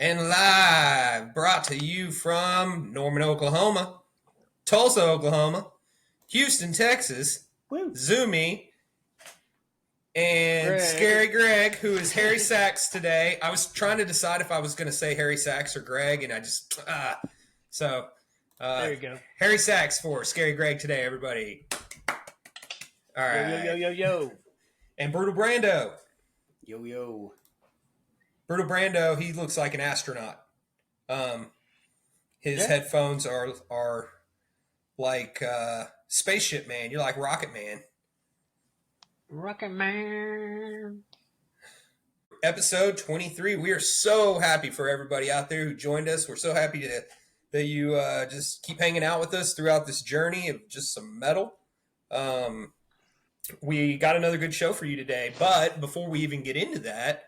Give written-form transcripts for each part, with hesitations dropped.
And live, brought to you from Norman, Oklahoma, Tulsa, Oklahoma, Houston, Texas, Woo. Zoomy, and Greg. Scary Greg, who is Harry Sachs today. I was trying to decide if I was going to say Harry Sachs or Greg, and I just, there you go. Harry Sachs for Scary Greg today, everybody. All right. Yo. And Brutal Brando. Yo. Brutal Brando, he looks like an astronaut. His headphones are like Spaceship Man. You're like Rocket Man. Rocket Man. Episode 23. We are so happy for everybody out there who joined us. We're so happy that you just keep hanging out with us throughout this journey of just some metal. We got another good show for you today, but before we even get into that,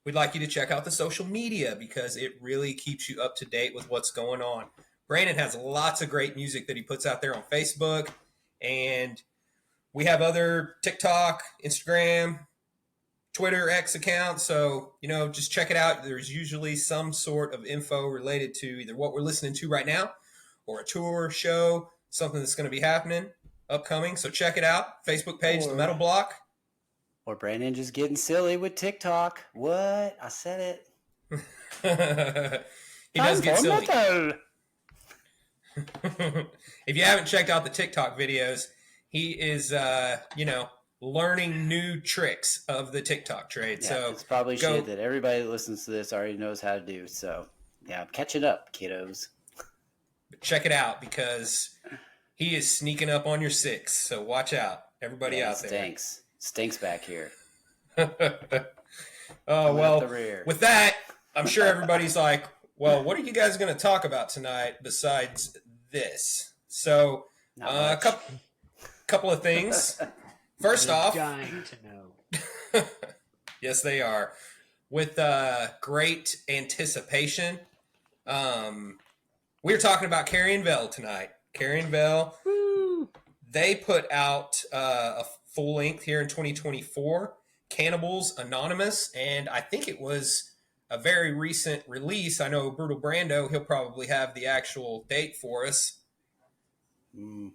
we'd like you to check out the social media because it really keeps you up to date with what's going on. Brandon has lots of great music that he puts out there on Facebook, and we have other TikTok, Instagram, Twitter, X accounts. So, just check it out. There's usually some sort of info related to either what we're listening to right now or a tour, show, something that's going to be happening, upcoming. So check it out. Facebook page, The Metal Block. Or Brandon just getting silly with TikTok. What? I said it. He does get silly. If you haven't checked out the TikTok videos, he is, learning new tricks of the TikTok trade. Yeah, so it's probably shit that everybody that listens to this already knows how to do. So, yeah, catch it up, kiddos. Check it out because he is sneaking up on your six. So watch out, everybody out there. Stinks back here. Oh, well, with that, I'm sure everybody's like, well, what are you guys going to talk about tonight besides this? So a couple of things. First off, dying to know. Yes, they are. With great anticipation, we're talking about Carrion Vael tonight. Carrion Vael, they put out a full length here in 2024, Cannibals Anonymous, and I think it was a very recent release. I know Brutal Brando, he'll probably have the actual date for us. I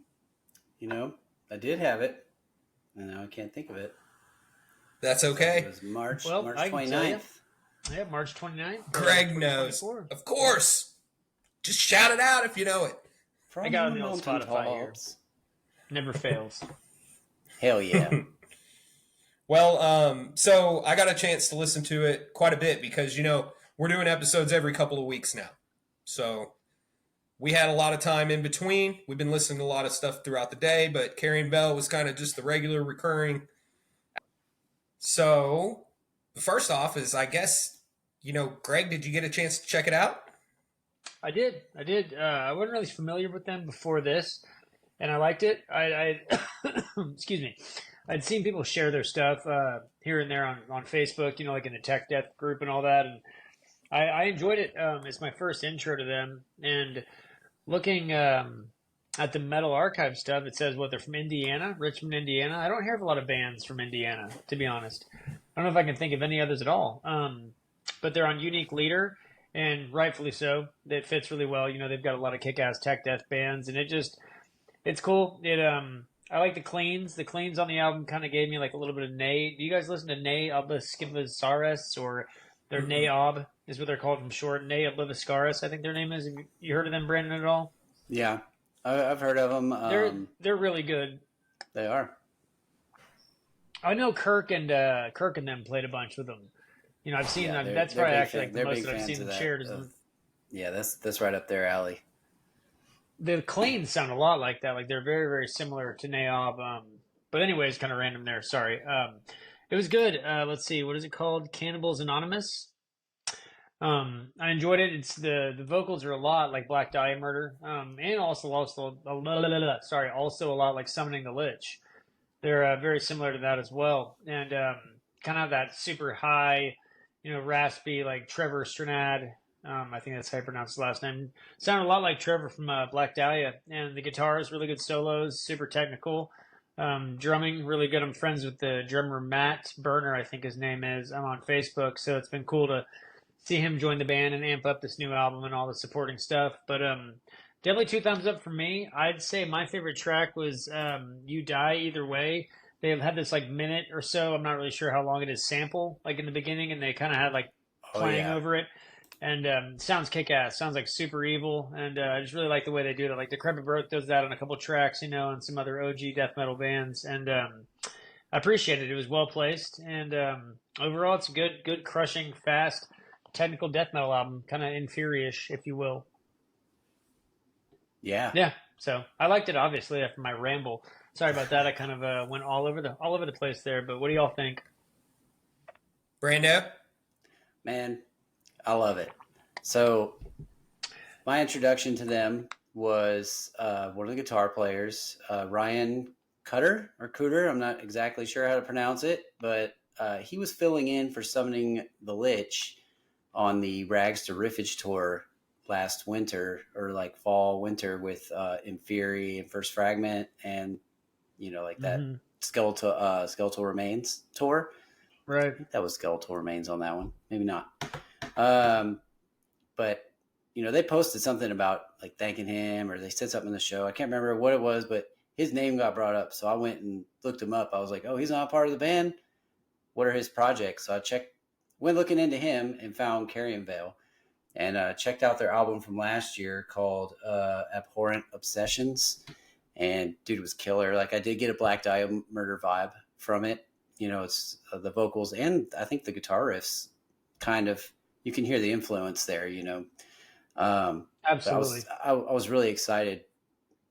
did have it, and now I can't think of it. That's okay. It was March 29th. Yeah, March 29th. Greg knows. Of course. Just shout it out if you know it. I got it on the old Spotify here. Never fails. Hell yeah. Well, so I got a chance to listen to it quite a bit because, we're doing episodes every couple of weeks now. So we had a lot of time in between. We've been listening to a lot of stuff throughout the day, but Carrion Vael was kind of just the regular recurring. So first off is, I guess, Greg, did you get a chance to check it out? I did. I wasn't really familiar with them before this, and I liked it. I excuse me. I'd seen people share their stuff here and there on Facebook, like in the Tech Death group and all that, and I enjoyed it. It's my first intro to them, and looking at the Metal Archive stuff, it says they're from Indiana, Richmond, Indiana. I don't hear of a lot of bands from Indiana, to be honest. I don't know if I can think of any others at all, but they're on Unique Leader. And rightfully so. It fits really well. They've got a lot of kick-ass tech death bands, and it's cool. I like the cleans. The cleans on the album kind of gave me like a little bit of Nay. Do you guys listen to Nay Obliviscaris, or their Nay Ob is what they're called from short? Nay Obliviscaris, I think their name is. Have you heard of them, Brandon, at all? Yeah, I've heard of them. They're really good. They are. I know Kirk and them played a bunch with them. I've seen them. That's probably actually like the most that I've seen them shared. Yeah, that's right up their alley. The cleans sound a lot like that. Like they're very, very similar to Naob. But anyways, kind of random there. Sorry. It was good. Let's see. What is it called? Cannibals Anonymous. I enjoyed it. It's the vocals are a lot like Black Dahlia Murder. And also a lot like Summoning the Lich. They're very similar to that as well. And kind of that super high, raspy, like Trevor Strnad. I think that's how I pronounce his last name. Sounded a lot like Trevor from Black Dahlia. And the guitar is really good solos, super technical. Drumming, really good. I'm friends with the drummer Matt Berner, I think his name is. I'm on Facebook, so it's been cool to see him join the band and amp up this new album and all the supporting stuff. But definitely two thumbs up for me. I'd say my favorite track was "You Die Either Way." They have had this like minute or so. I'm not really sure how long it is. Sample like in the beginning, and they kind of had like Oh playing yeah. over it. And sounds kick ass. Sounds like super evil. And I just really like the way they do it. Like Decrepit Birth does that on a couple tracks, and some other OG death metal bands. And I appreciate it. It was well placed. And overall, it's a good, crushing, fast, technical death metal album. Kind of inferior-ish, if you will. Yeah. Yeah. So I liked it, obviously, after my ramble. Sorry about that. I kind of went all over the place there. But what do y'all think? Brando? Man, I love it. So my introduction to them was one of the guitar players, Ryan Cutter or Cooter. I'm not exactly sure how to pronounce it, but he was filling in for Summoning the Lich on the Rags to Riffage tour last winter, or like fall winter, with Inferi and First Fragment, and like that Skeletal Remains tour. Right. I think that was Skeletal Remains on that one. Maybe not. But they posted something about like thanking him, or they said something in the show. I can't remember what it was, but his name got brought up. So I went and looked him up. I was like, oh, he's not a part of the band. What are his projects? So I went looking into him and found Carrion Vael, and checked out their album from last year called Abhorrent Obsessions. And dude, it was killer. Like, I did get a Black Dahlia Murder vibe from it. It's the vocals, and I think the guitar riffs kind of, you can hear the influence there, Absolutely. I was really excited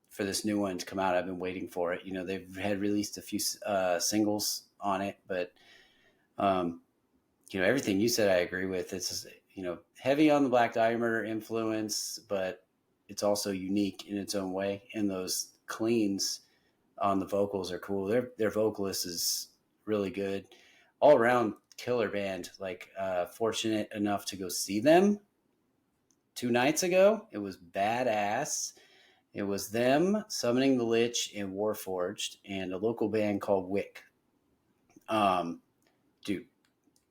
for this new one to come out. I've been waiting for it. They've had released a few singles on it, but everything you said I agree with. It's heavy on the Black Dahlia Murder influence, but it's also unique in its own way. And those cleans on the vocals are cool. Their vocalist is really good. All around killer band. Like, fortunate enough to go see them 2 nights ago. It was badass. It was them, Summoning the Lich, and Warforged, and a local band called Wick. Dude,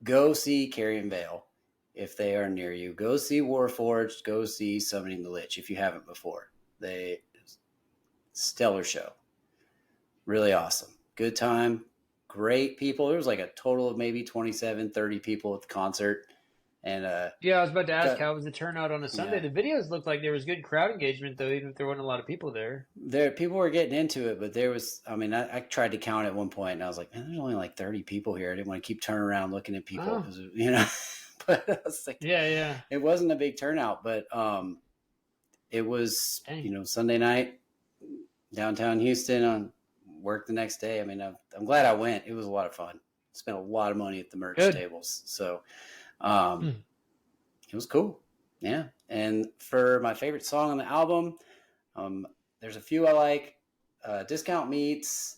go see Carrion Vael if they are near you. Go see Warforged. Go see Summoning the Lich if you haven't before. Stellar show. Really awesome. Good time. Great people. There was like a total of maybe 27, 30 people at the concert. And yeah, I was about to ask, how was the turnout on a Sunday? Yeah. The videos looked like there was good crowd engagement, though, even if there weren't a lot of people there. People were getting into it, but there was, I tried to count at one point, and I was like, man, there's only like 30 people here. I didn't want to keep turning around looking at people, because, but I was like, yeah. It wasn't a big turnout, but it was, Sunday night, downtown Houston, on work the next day. I'm glad I went. It was a lot of fun. Spent a lot of money at the merch tables. So it was cool. Yeah. And for my favorite song on the album, there's a few I like. Discount Meats,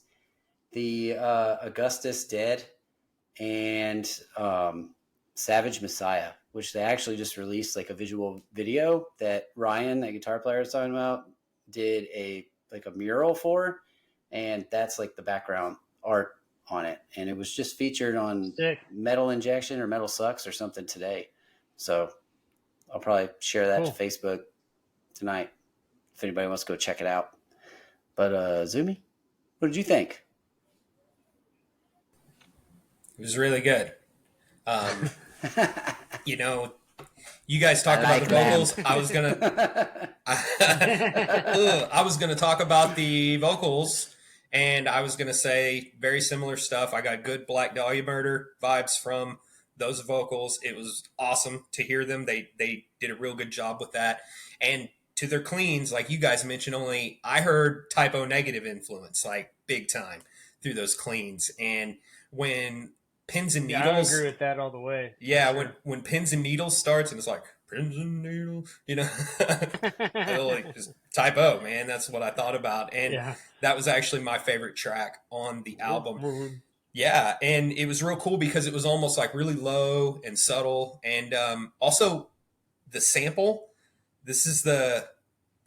the Augustus Dead, and Savage Messiah, which they actually just released like a visual video that Ryan, that guitar player I was talking about, did a mural for, and that's like the background art on it, and it was just featured on Metal Injection or Metal Sucks or something today. So I'll probably share that to Facebook tonight if anybody wants to go check it out. But Zoomy, what did you think? It was really good. You guys talk about the vocals. I was gonna talk about the vocals, and I was gonna say very similar stuff. I got good Black Dahlia Murder vibes from those vocals. It was awesome to hear them. They did a real good job with that. And to their cleans, like you guys mentioned, only I heard Typo Negative influence, like big time, through those cleans. And when Pins and Needles, I agree with that all the way. Yeah, sure. when Pins and Needles starts and it's like Pins and Needles, like just Typo, man. That's what I thought about, and that was actually my favorite track on the album. Yeah, and it was real cool because it was almost like really low and subtle, and also the sample. This is the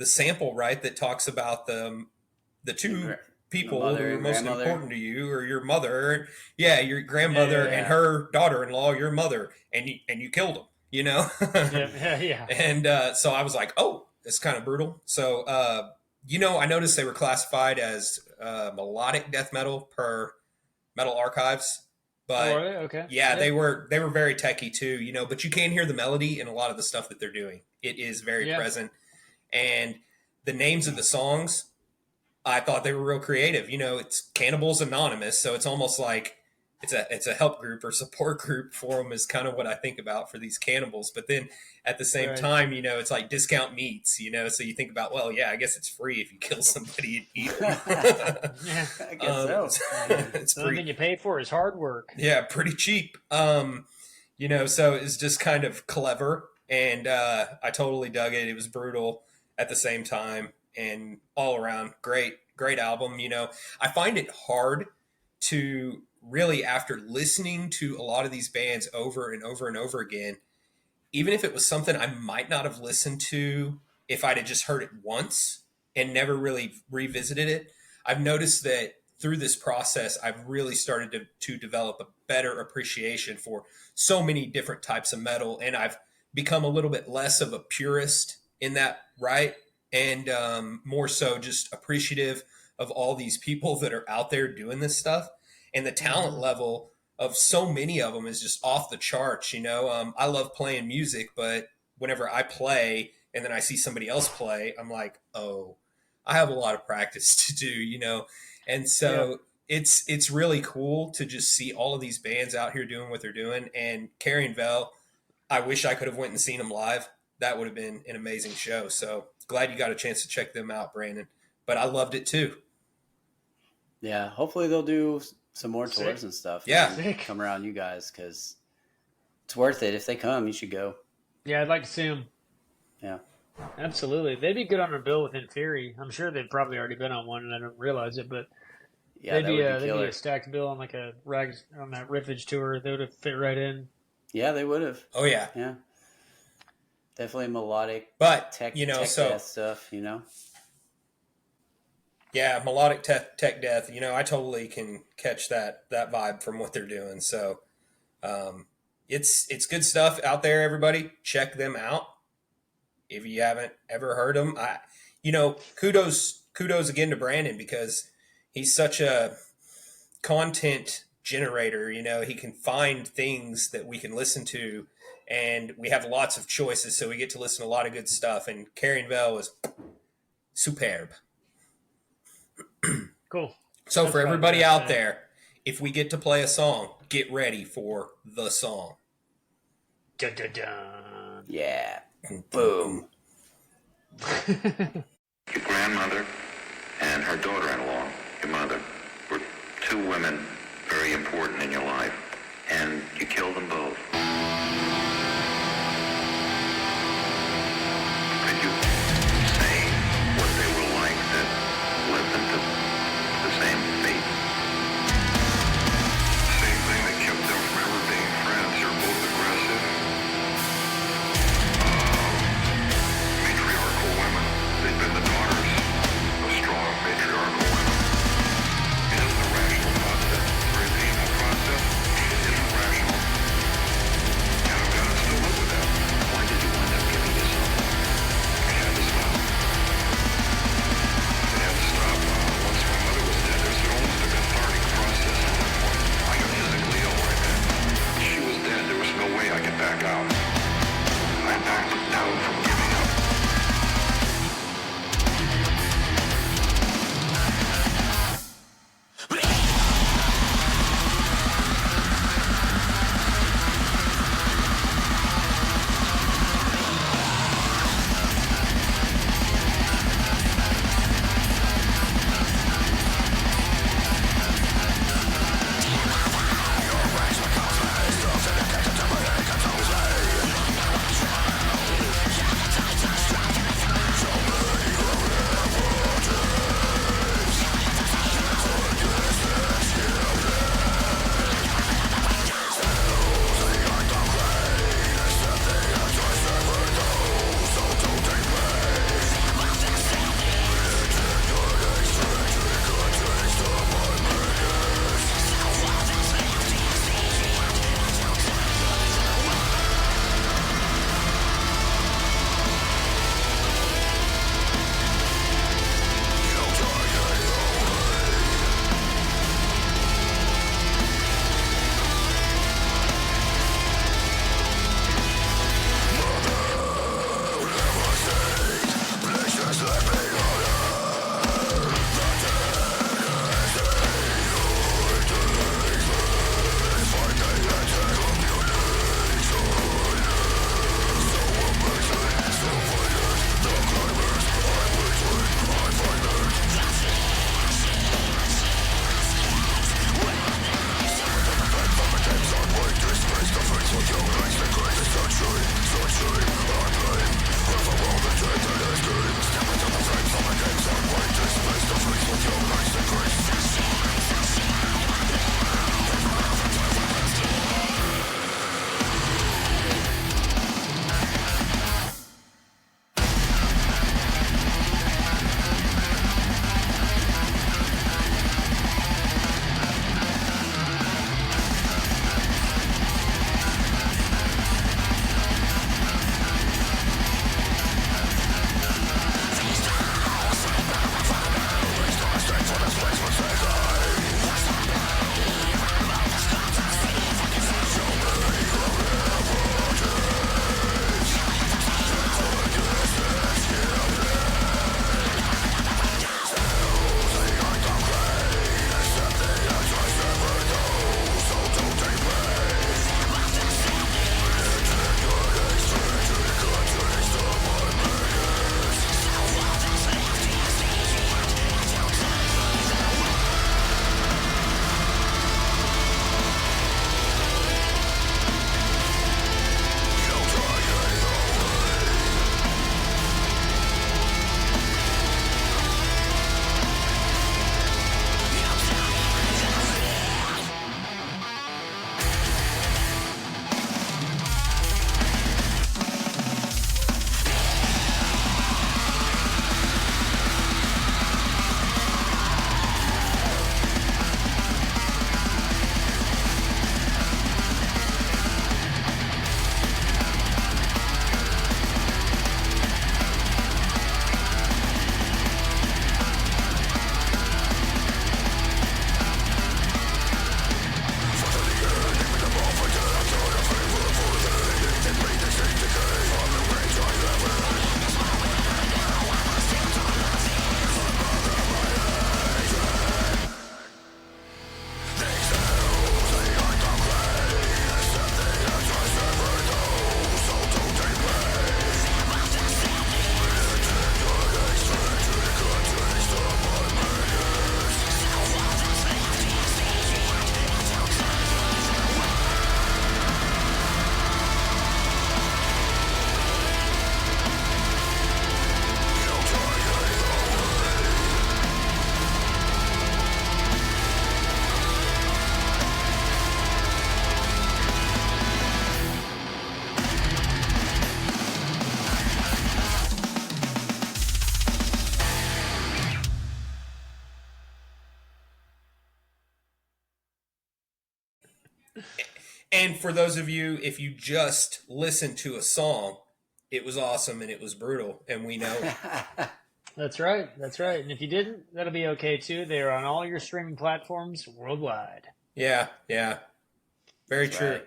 sample, right, that talks about the two people who are most important to you, or your mother, your grandmother and her daughter-in-law, your mother, and you killed them. you know? Yeah. And so I was like, oh, it's kind of brutal. So, I noticed they were classified as melodic death metal per Metal Archives. But Oh, are they? Okay. yeah, they were very techy too, but you can hear the melody in a lot of the stuff that they're doing. It is very present. And the names of the songs, I thought they were real creative. It's Cannibals Anonymous, so it's almost like it's a help group or support group for them is kind of what I think about for these cannibals. But then at the same time, it's like discount meats, so you think about, well, yeah, I guess it's free if you kill somebody and eat them. Yeah, I guess so. It's the only thing you pay for is hard work. Yeah, pretty cheap. So it's just kind of clever, and I totally dug it. It was brutal at the same time, and all around great album. I find it hard to really, after listening to a lot of these bands over and over and over again, even if it was something I might not have listened to if I'd have just heard it once and never really revisited it, I've noticed that through this process, I've really started to develop a better appreciation for so many different types of metal. And I've become a little bit less of a purist in that, right? And more so just appreciative of all these people that are out there doing this stuff. And the talent level of so many of them is just off the charts. I love playing music, but whenever I play and then I see somebody else play, I'm like, oh, I have a lot of practice to do, And so it's really cool to just see all of these bands out here doing what they're doing. And Carrion, Vael, I wish I could have went and seen them live. That would have been an amazing show. So glad you got a chance to check them out, Brandon. But I loved it too. Yeah, hopefully they'll do some more tours and stuff. Yeah. And come around you guys, because it's worth it. If they come, you should go. Yeah, I'd like to see them. Yeah. Absolutely. They'd be good on a bill with In Theory. I'm sure they've probably already been on one and I don't realize it, but they'd be a stacked bill on like a rags on that riffage tour. They would have fit right in. Yeah, they would have. Oh yeah. Yeah. Definitely melodic, but tech so death stuff, Yeah, melodic tech death. I totally can catch that vibe from what they're doing. So, it's good stuff out there. Everybody, check them out if you haven't ever heard them. Kudos again to Brandon, because he's such a content generator. He can find things that we can listen to, and we have lots of choices, so we get to listen to a lot of good stuff. And Carrion, Vael was superb. Cool. So for everybody out there, if we get to play a song, get ready for the song. Dun, dun, dun. Yeah. Boom. Your grandmother and her daughter-in-law, your mother, were two women very important in your life, and you killed them both. Could you say what they were like that led them to the same fate? Same thing that kept them from ever being friends. They're both aggressive, matriarchal women. They've been the daughters of strong matriarchal women. It isn't a rational process. It's a very painful process. It isn't rational. And for those of you, if you just listened to a song, it was awesome and it was brutal, and we know it. That's right. That's right. And if you didn't, that'll be okay too. They are on all your streaming platforms worldwide. Yeah, very That's true. right.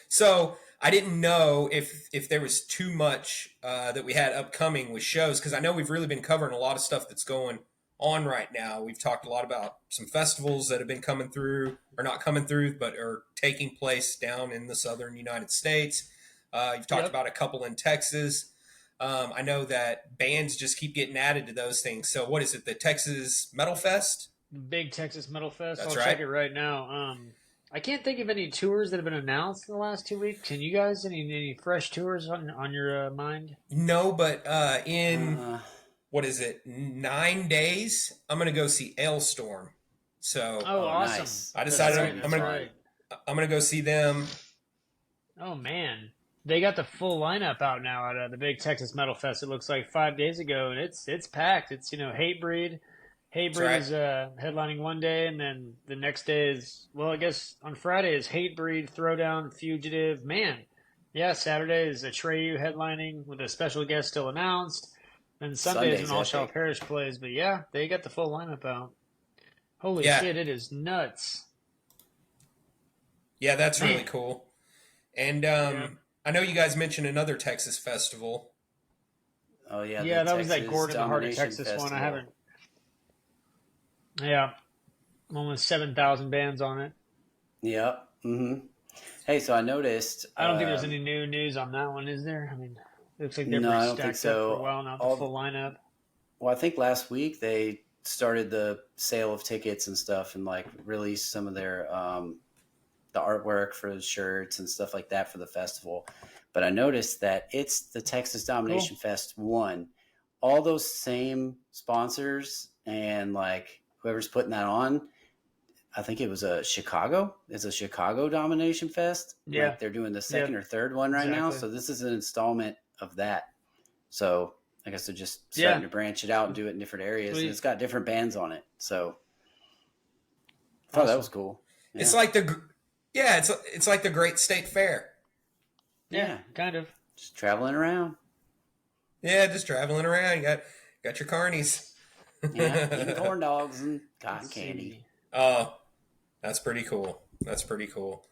So I didn't know if there was too much that we had upcoming with shows, because I know we've really been covering a lot of stuff that's going on right now. We've talked a lot about some festivals that have been coming through, or not coming through, but are taking place down in the southern United States. You've talked about a couple in Texas. I know that bands just keep getting added to those things. So what is it, the Texas Metal Fest? Big Texas Metal Fest. That's I'll right. check it right now. I can't think of any tours that have been announced in the last 2 weeks. Can you guys any fresh tours on your mind? No, but in what is it, 9 days, I'm going to go see Ailstorm. So Awesome! Nice. I decided That's I'm going to go see them. Oh man, they got the full lineup out now at the Big Texas Metal Fest. It looks like 5 days ago, and it's packed. It's Hatebreed. Hatebreed right. is headlining one day, and then the next day is, well, I guess on Friday is Hatebreed, Throwdown, Fugitive. Man, yeah, Saturday is Atreyu headlining with a special guest still announced. And Sunday is when All Shall Perish plays. But yeah, they got the full lineup out. Holy shit, it is nuts. Yeah, that's really cool. And I know you guys mentioned another Texas festival. Oh yeah, Yeah, the that was that Texas Gordon the Heart of Domination Texas Festival. one. I haven't. Yeah, almost 7,000 bands on it. Yep. Mm-hmm. Hey, so I noticed. I don't think there's any new news on that one, is there? I mean, it looks like they're No, I pretty don't think stacked up so. for a while now. The full lineup. Well, I think last week they started the sale of tickets and stuff, and like released some of their the artwork for the shirts and stuff like that for the festival. But I noticed that it's the Texas Domination Fest 1. All those same sponsors and like whoever's putting that on, I think it was Chicago. It's a Chicago Domination Fest. Yeah. Like they're doing the second or third one right now. Exactly. So this is an installment of that. So I guess they're just starting to branch it out and do it in different areas. And it's got different bands on it. So I thought that was cool. Yeah. It's like it's like the Great State Fair. Yeah, kind of. Just traveling around. Yeah, just traveling around. You got your carnies. Yeah, eating corn dogs and cotton candy. Oh, that's pretty cool. That's pretty cool.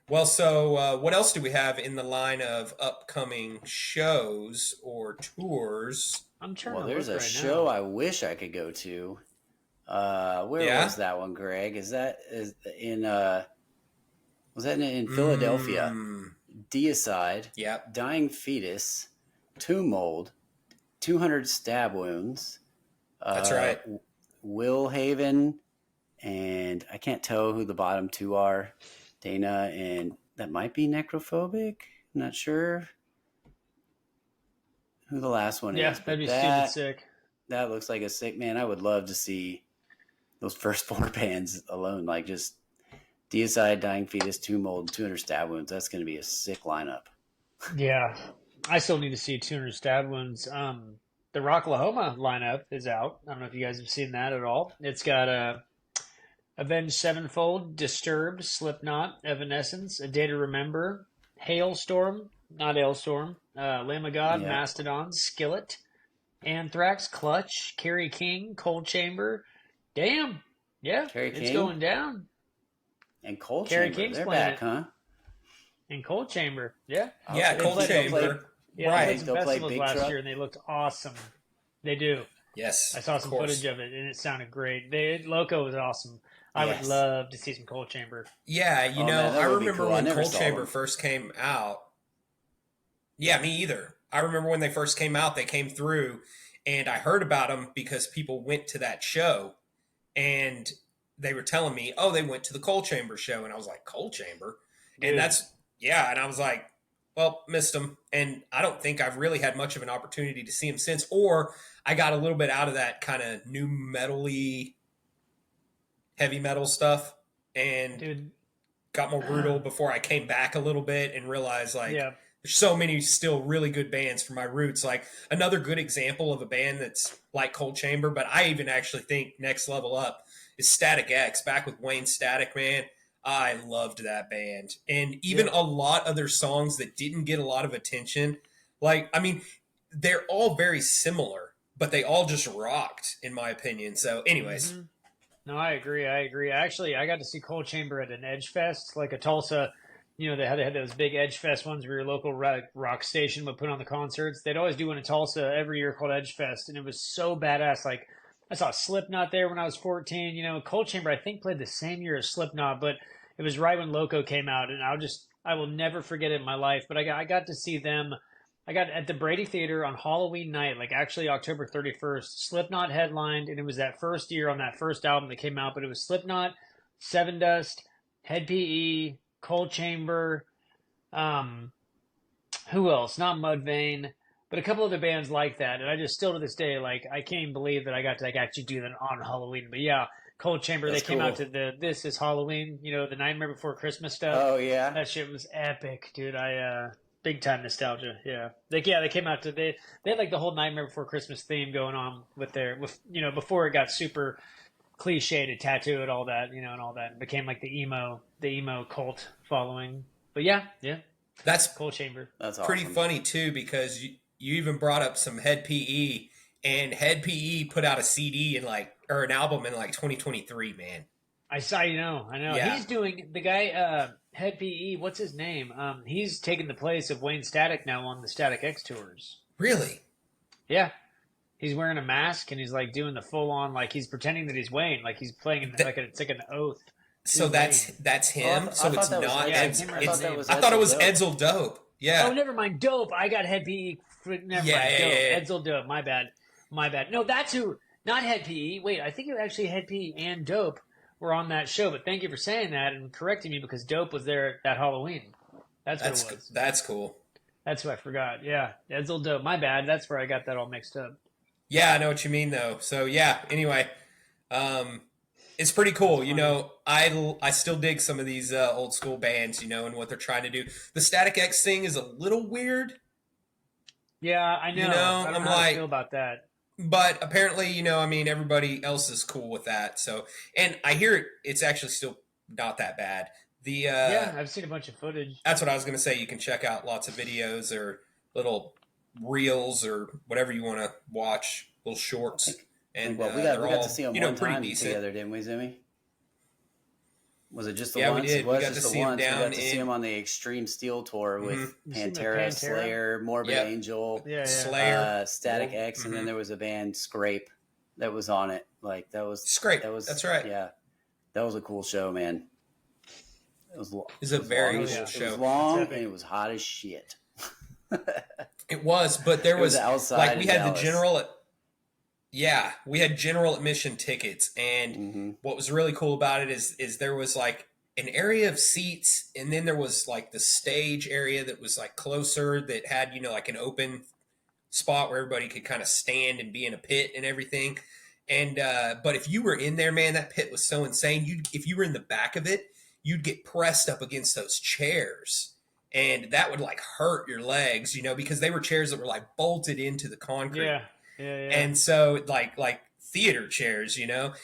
Well, so what else do we have in the line of upcoming shows or tours? I'm trying Well, to there's look a right show now. I wish I could go to. Where was that one, Greg? Was that in Philadelphia? Deicide, Yep. Dying Fetus, Tomb Mold, 200 Stab Wounds. That's right. Will Haven, and I can't tell who the bottom two are. Dana, and that might be Necrophobic. I'm not sure who the last one Yeah, is. that'd be but stupid sick. That looks like a sick man. I would love to see those first four bands alone, like just Deicide, Dying Fetus, Tomb Mold, 200 Stab Wounds. That's going to be a sick lineup. Yeah, I still need to see 200 Stab Wounds. The Rocklahoma lineup is out. I don't know if you guys have seen that at all. It's got Avenged Sevenfold, Disturbed, Slipknot, Evanescence, A Day to Remember, Hailstorm, not Ailstorm, Lamb of God, Mastodon, Skillet, Anthrax, Clutch, Carrie King, Cold Chamber. Damn, yeah, Carrie it's King? going down. And Cold Carrie Chamber, King's they're playing back, it. huh? And Cold Chamber, yeah. Yeah, They Cold play- they'll play- Chamber. Yeah, Right. they played some They'll play festivals Big last Truck? year, and they looked awesome. They do. Yes. I saw of some course. footage of it, and it sounded great. Loco was awesome. I would Yes. love to see some Cold Chamber. Yeah, you Oh, know, man, that I would be remember cool. I when never Cold saw Chamber them. first came out. Yeah, me either. I remember when they first came out, they came through, and I heard about them because people went to that show, and they were telling me, oh, they went to the Cold Chamber show, and I was like, Cold Chamber? Dude. And and I was like, well, missed them, and I don't think I've really had much of an opportunity to see them since, or I got a little bit out of that kind of new metal-y, heavy metal stuff, and Dude, got more brutal before I came back a little bit and realized yeah. there's so many still really good bands from my roots. Like another good example of a band that's like Cold Chamber, but I even actually think next level up is Static X, back with Wayne Static, man. I loved that band. And even a lot of their songs that didn't get a lot of attention. Like, I mean, they're all very similar, but they all just rocked, in my opinion. So, anyways. Mm-hmm. No, I agree. Actually, I got to see Cold Chamber at an Edge Fest, like a Tulsa. You know, they had those big Edge Fest ones where your local rock station would put on the concerts. They'd always do one in Tulsa every year called Edge Fest, and it was so badass. Like, I saw Slipknot there when I was 14. You know, Cold Chamber, I think, played the same year as Slipknot, but it was right when Loco came out, and I will never forget it in my life. But I got to see them. I got at the Brady Theater on Halloween night, like actually October 31st. Slipknot headlined, and it was that first year on that first album that came out. But it was Slipknot, Seven Dust, Head PE, Cold Chamber. Who else? Not Mudvayne, but a couple other bands like that. And I just still to this day, like, I can't even believe that I got to like actually do that on Halloween. But yeah, Cold Chamber, That's they came cool. out to the This Is Halloween, you know, the Nightmare Before Christmas stuff. Oh yeah. That shit was epic, dude. Big time nostalgia. Yeah. They came out to they had like the whole Nightmare Before Christmas theme going on with you know, before it got super cliche to tattoo it, all that, you know, and all that. It became like the emo cult following. But yeah. That's Cold Chamber. That's awesome. pretty funny, too, because you even brought up some Head PE, and Head PE put out a CD or an album in like 2023, man. I saw, I know. Yeah. He's doing the guy, Head PE, what's his name? He's taking the place of Wayne Static now on the Static X tours. Really? Yeah. He's wearing a mask and he's like doing the full on, like he's pretending that he's Wayne, like he's playing it's like an oath. So that's him. So it's not. I thought it was Edsel Dope. Yeah. Oh, never mind. Dope. I got Head PE. Never mind. Dope. Yeah. Edsel Dope. My bad. No, that's who. Not Head PE. Wait, I think it was actually Head PE and Dope were on that show. But thank you for saying that and correcting me because Dope was there that Halloween. That's what it was. That's cool. That's what I forgot. Yeah, Edsel Dope. My bad. That's where I got that all mixed up. Yeah, I know what you mean though. So yeah. Anyway, it's pretty cool. You know, I still dig some of these old school bands, you know, and what they're trying to do. The Static X thing is a little weird. Yeah, I know. You know, I don't I'm know how like, to feel about that. But apparently, you know, I mean, everybody else is cool with that. So, and I hear it's actually still not that bad. Yeah, I've seen a bunch of footage. That's what I was going to say. You can check out lots of videos or little reels or whatever you want to watch, little shorts. And we got to see them one time decent. together, didn't we, Zoomy? Was it just the Yeah, once? we did. It was We got just to the see 'em once. We down got to see in- him on the Extreme Steel tour with You seen the Pantera, Pantera? Slayer, Morbid Yep. Angel, Yeah. Slayer. Static X, and then there was a band Scrape that was on it. Like that was Scrape. That was That's right. Yeah, that was a cool show, man. It was. It's a very long, cool It show. was long It's and it was hot as shit. It was, but there It was was outside like we in had Dallas. the general. Yeah, we had general admission tickets, and Mm-hmm. what was really cool about it is there was like an area of seats, and then there was like the stage area that was like closer that had, you know, like an open spot where everybody could kind of stand and be in a pit and everything. And but if you were in there, man, that pit was so insane. If you were in the back of it, you'd get pressed up against those chairs, and that would like hurt your legs, you know, because they were chairs that were like bolted into the concrete. Yeah. And so like theater chairs, you know,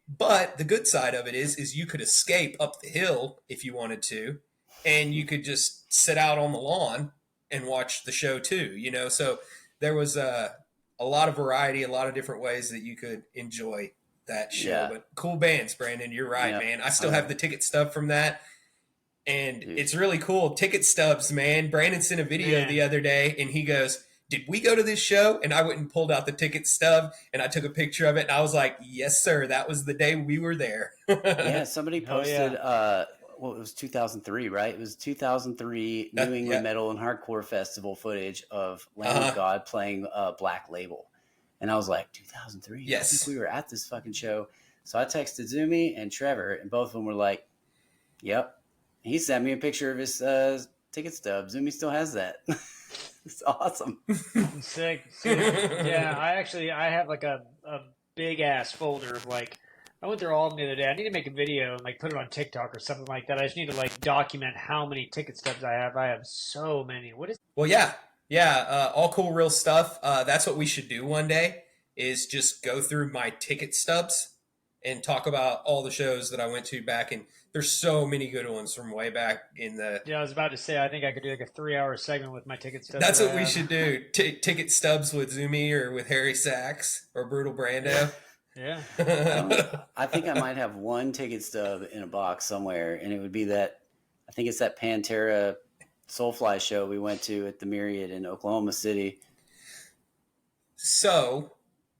but the good side of it is you could escape up the hill if you wanted to, and you could just sit out on the lawn and watch the show too, you know? So there was a lot of variety, a lot of different ways that you could enjoy that show, Yeah. but cool bands, Brandon. You're right, Yeah. man. I still have the ticket stub from that. And Dude. it's really cool. Ticket stubs, man. Brandon sent a video Man. the other day and he goes, "Did we go to this show?" And I went and pulled out the ticket stub and I took a picture of it. And I was like, "Yes, sir. That was the day we were there." Yeah, somebody Oh, posted. yeah. Well, it was 2003, right? It was 2003 New England yeah. Metal and Hardcore Festival footage of Lamb of God playing Black Label, and I was like, 2003. Yes. I think we were at this fucking show. So I texted Zoomy and Trevor, and both of them were like, "Yep." He sent me a picture of his ticket stub. Zoomy still has that. It's awesome. Sick. Yeah, I have like a big ass folder of like, I went through all of them the other day. I need to make a video and like put it on TikTok or something like that. I just need to like document how many ticket stubs I have. I have so many. What is? Well, yeah. All cool, real stuff. That's what we should do one day is just go through my ticket stubs and talk about all the shows that I went to back in. There's so many good ones from way back in the. Yeah, I was about to say, I think I could do like a 3-hour segment with my ticket stubs. That's that what I we have. should do. Ticket stubs with Zoomy or with Harry Sachs or Brutal Brando. Yeah. I think I might have one ticket stub in a box somewhere, and it would be that. I think it's that Pantera Soulfly show we went to at the Myriad in Oklahoma City. So,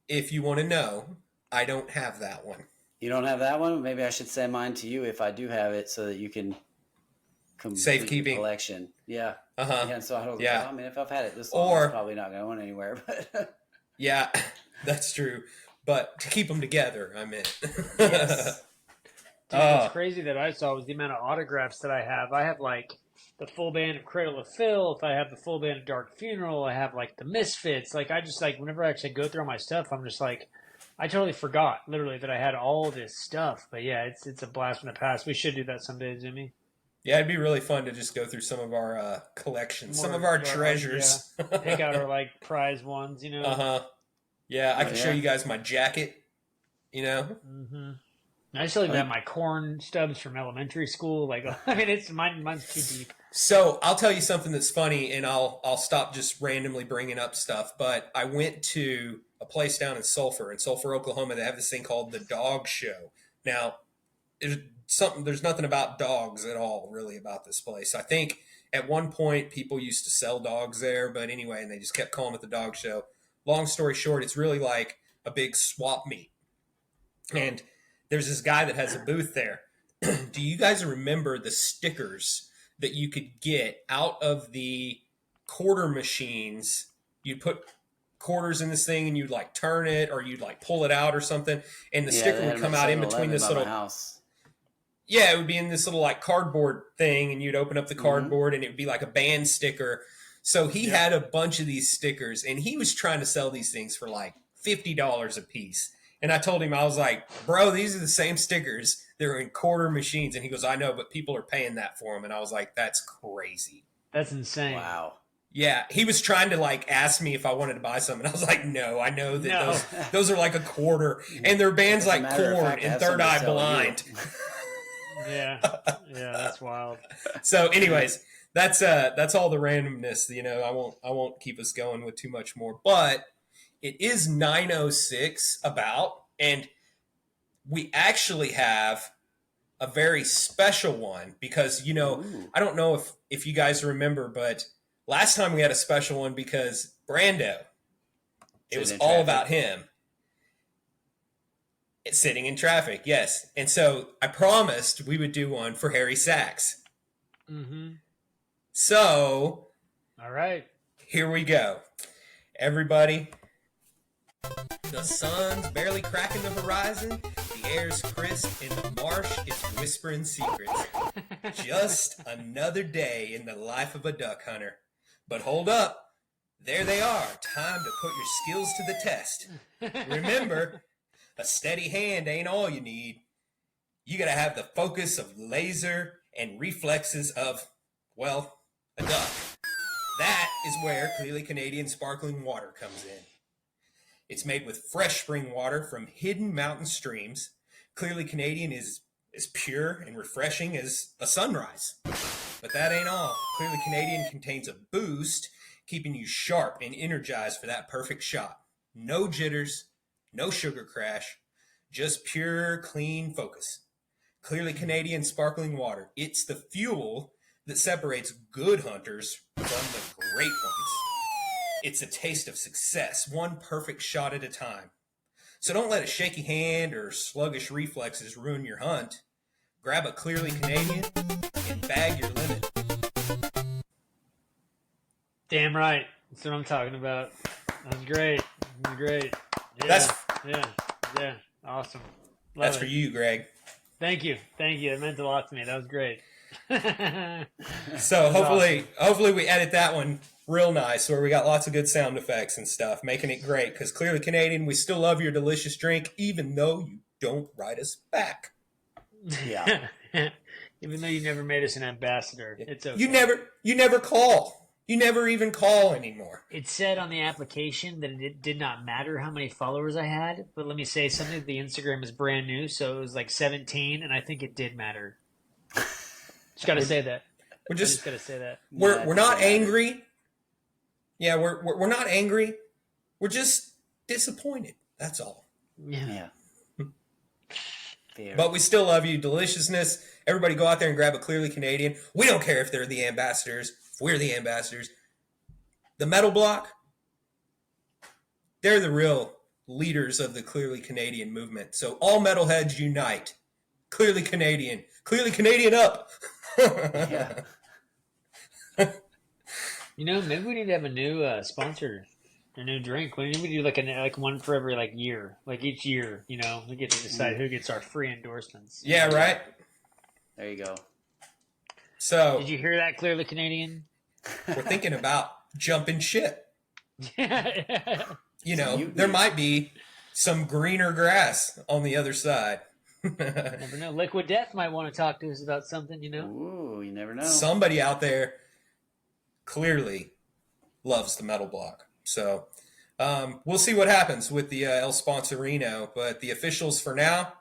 if you want to know, I don't have that one. You don't have that one? Maybe I should send mine to you if I do have it, so that you can complete Safekeeping the collection. Yeah. Uh-huh. Yeah. So I don't. Yeah. I mean, if I've had it this long, it's probably not going anywhere. But Yeah, that's true. But to keep them together, I meant. yes. Dude, what's crazy that I saw was the amount of autographs that I have. I have like the full band of Cradle of Filth. I have the full band of Dark Funeral. I have like the Misfits. Like I just like whenever I actually go through all my stuff, I'm just like, I totally forgot literally that I had all this stuff. But yeah, it's a blast from the past. We should do that someday, Zoomy. Yeah, it'd be really fun to just go through some of our collections, some of our treasures. Yeah. Pick out our like prize ones, you know. Yeah, I can show yeah. you guys my jacket. You know. Mm-hmm. I still even have my corn stubs from elementary school. Like, I mean, mine's too deep. So I'll tell you something that's funny, and I'll stop just randomly bringing up stuff. But I went to a place down in Sulphur, Oklahoma. They have this thing called the Dog Show. Now, there's nothing about dogs at all, really, about this place. I think at one point people used to sell dogs there, but anyway, and they just kept calling it the Dog Show. Long story short, it's really like a big swap meet, and there's this guy that has a booth there. Do you guys remember the stickers that you could get out of the quarter machines? You'd put quarters in this thing and you'd like turn it or you'd like pull it out or something. And the sticker would come out in between this little house. Yeah, it would be in this little like cardboard thing and you'd open up the cardboard and it would be like a band sticker. So he had a bunch of these stickers and he was trying to sell these things for like $50 a piece. And I told him, I was like, bro, these are the same stickers. They're in quarter machines. And he goes, I know, but people are paying that for them. And I was like, that's crazy. That's insane. Wow. Yeah. He was trying to like ask me if I wanted to buy some. And I was like, no, I know that those are like a quarter. And they're bands like Korn and Third Eye Blind. Yeah. Yeah, that's wild. So anyways, that's all the randomness. You know, I won't keep us going with too much more. But it is 9:06 about, and we actually have a very special one because, you know, I don't know if you guys remember, but last time we had a special one because Brando, it was all about him. It's sitting in traffic, yes. And so I promised we would do one for Harry Sachs. Mm-hmm. So, all right, here we go. Everybody. The sun's barely cracking the horizon, the air's crisp, and the marsh is whispering secrets. Just another day in the life of a duck hunter. But hold up, there they are, time to put your skills to the test. Remember, a steady hand ain't all you need. You gotta have the focus of laser and reflexes of, well, a duck. That is where Clearly Canadian sparkling water comes in. It's made with fresh spring water from hidden mountain streams. Clearly Canadian is as pure and refreshing as a sunrise. But that ain't all. Clearly Canadian contains a boost, keeping you sharp and energized for that perfect shot. No jitters, no sugar crash, just pure, clean focus. Clearly Canadian sparkling water. It's the fuel that separates good hunters from the great ones. It's a taste of success, one perfect shot at a time. So don't let a shaky hand or sluggish reflexes ruin your hunt. Grab a Clearly Canadian and bag your limit. Damn right. That's what I'm talking about. That was great. That was great. Yeah. Yeah. Awesome. Love That's it. for you, Greg. Thank you. It meant a lot to me. That was great. So hopefully we edit that one real nice where we got lots of good sound effects and stuff, making it great. Because Clearly Canadian, we still love your delicious drink, even though you don't write us back. Yeah. Even though you never made us an ambassador, it's okay. You never call. You never even call anymore. It said on the application that it did not matter how many followers I had, but let me say something. The Instagram is brand new, so it was like 17, and I think it did matter. Just got to say that. We're I just just got to say that. we're not angry. Yeah, we're not angry. We're just disappointed. That's all. Yeah. Fair. But we still love you. Deliciousness. Everybody go out there and grab a Clearly Canadian. We don't care if they're the ambassadors, if we're the ambassadors. The Metal Block, they're the real leaders of the Clearly Canadian movement. So all metalheads unite. Clearly Canadian. Clearly Canadian up. Yeah. Maybe we need to have a new sponsor, a new drink. We need to do like one for every year, like each year. We get to decide who gets our free endorsements. Yeah, right? There you go. So Did you hear that? Clearly Canadian. we're thinking about jumping ship. Never There might be some greener grass on the other side. know. Liquid Death might want to talk to us about something. Ooh, you never know. Somebody out there clearly loves the Metal Block. So we'll see what happens with the El Sponsorino. But the officials for now,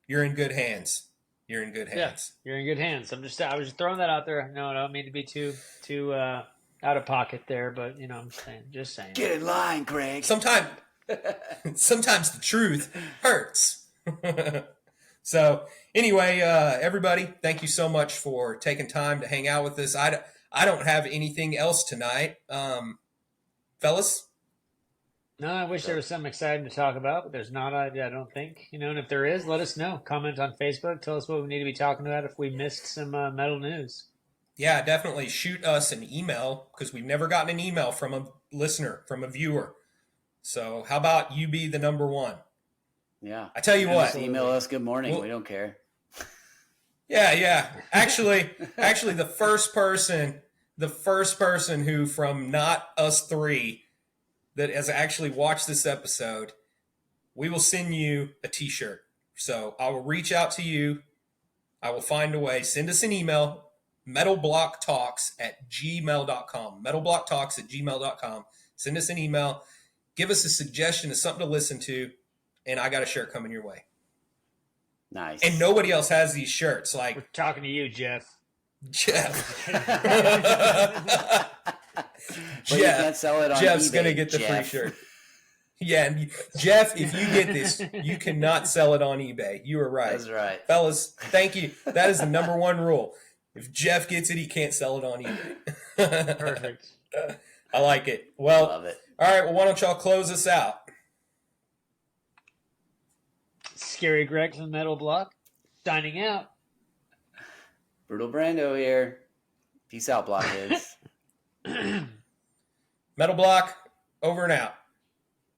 you're in good hands. You're in good hands. You're in good hands. I was just throwing that out there. No, I don't mean to be too out of pocket there, but I'm just saying. Get in line, Greg. Sometimes the truth hurts. So anyway, everybody, thank you so much for taking time to hang out with us. I don't have anything else tonight. Fellas? No, I wish there was something exciting to talk about, but there's not. I don't think. And if there is, let us know. Comment on Facebook. Tell us what we need to be talking about if we missed some metal news. Yeah, definitely shoot us an email because we've never gotten an email from a listener, from a viewer. So how about you be the number one? Yeah. I tell you what. Just email us good morning. Well, we don't care. Yeah. Actually, the first person who from not us three that has actually watched this episode, we will send you a t-shirt. So I will reach out to you. I will find a way. Send us an email, metalblocktalks@gmail.com. metalblocktalks@gmail.com. Send us an email. Give us a suggestion of something to listen to, and I got a shirt coming your way. Nice. And nobody else has these shirts. Like We're talking to you, Jeff. Jeff. But you can't sell it on Jeff's eBay, gonna get the Jeff. free shirt. Yeah, and Jeff, if you get this, you cannot sell it on eBay. You are right. That's right. Fellas, thank you. That is the number one rule. If Jeff gets it, he can't sell it on eBay. Perfect. I like it. Well, Love it. all right, well, why don't y'all close us out? Scary Greg from Metal Block, signing out. Brutal Brando here. Peace out, blockheads. Metal Block, over and out.